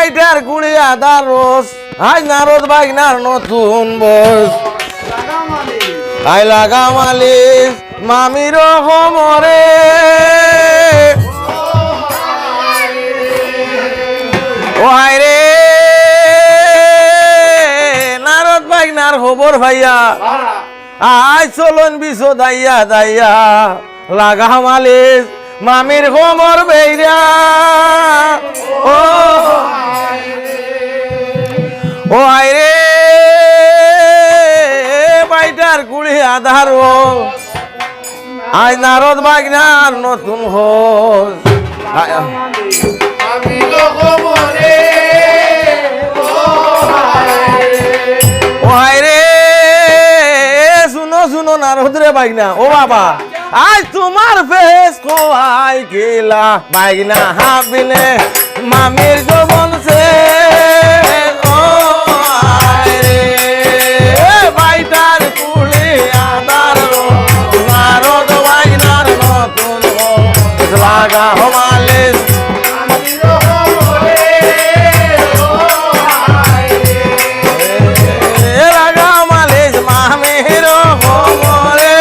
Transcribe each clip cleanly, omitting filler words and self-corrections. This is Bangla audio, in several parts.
বাইটার কুড়ি আদা রোজ আই নারদ বাইনার নতুন বস আই লাগা মালিশ মামির হোমরে ও হাই রে নারদ বাইনার খবর ভাইয়া আই চলন বিশো দাইয়া দাইয়া লাগা মালিশ মামির হোমর বেইরা ও আই রে বাইটার কুড়ি আধার আই নারদ বাগনার নতুন হোস ও আই রে শুনো শুনো নারদ রে বাগনা ও বাবা আজ তোমার ফেস কোয়াই গেলা বাগনা হাবিনে মামির যৌবন সে ও আয় রে বাইটার কুলি আদার নারদ বাগনার নতুন লাগা হমালে লাগা হমালে মামির হোমরে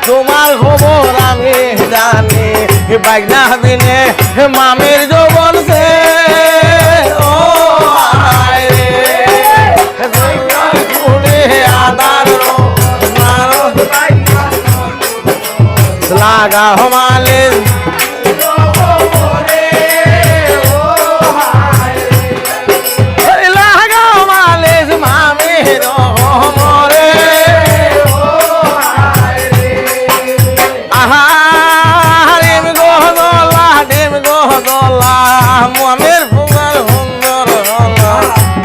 তোমার খবর আমি জানি বাগনা বিনে মামির যৌবন সে ও আয় রে আদার লাগা হমালে লাগা হমালে মামির হোমরে মামির ফুঙ্গার সুন্দর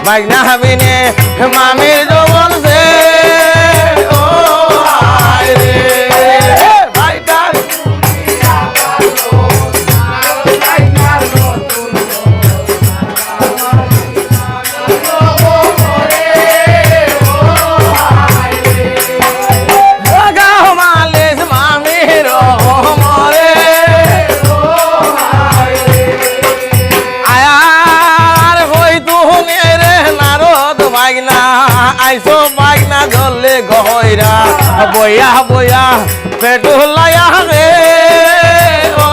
বাগনা হাবিনে মামির যৌবন সে ও আয় রে বাইটার লাগা হমালে মামির হোমরে আইসো বাগনা জলে গহইরা বইয়া বইয়া পেটু লায়া রে ও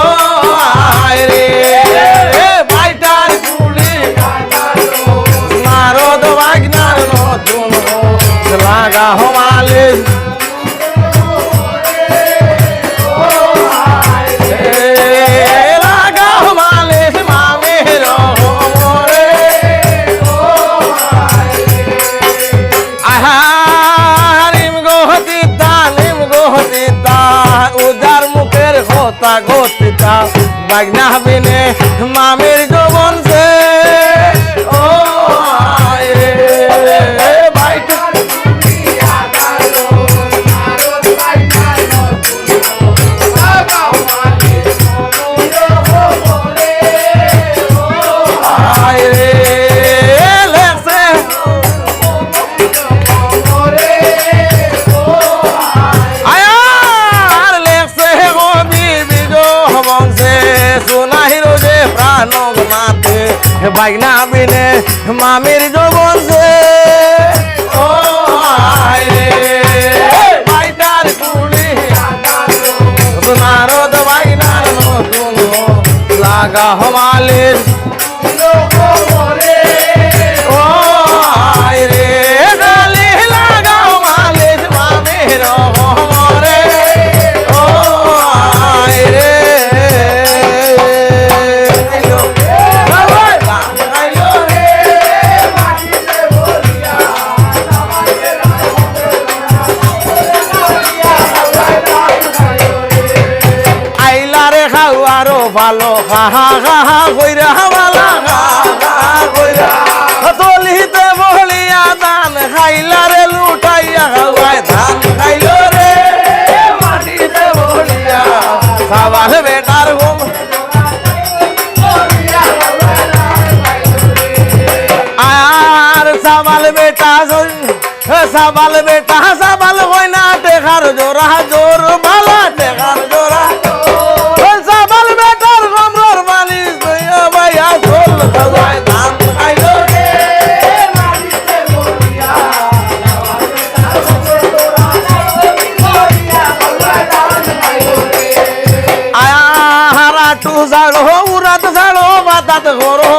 আয় রে বাইটার কুলি নারদ বাগনার নতুন লাগা হমালে লাগা হমালে মামির হোমরে উদার মুখের কথা গতিতা বাগনা বিনে মামির যৌবন সে ও আয় রে বাইটার আয় রে লেসে বাগনা বিনে মামির যৌবন সে ও আয় রে বাইটার কুলি নারদ বাগনার নতুন লাগা হমালের ও আয় রে গালি লাগা হমালের মামির হোমরে ও আয় রে আরো ভালো খাহা খাহা কইরা বালা খাহা কইরা তলিতে বলিয়া দান খাইলা রে লুটাইয়া খাওয়ায় ধান খাইলো রে মাটিতে বলিয়া সাবাল বেটার ঘুম আর সাবাল বেটা সাবাল হই না দেখার জোড়া জাড়ো উড়াত জাড়ো বাতাত গরো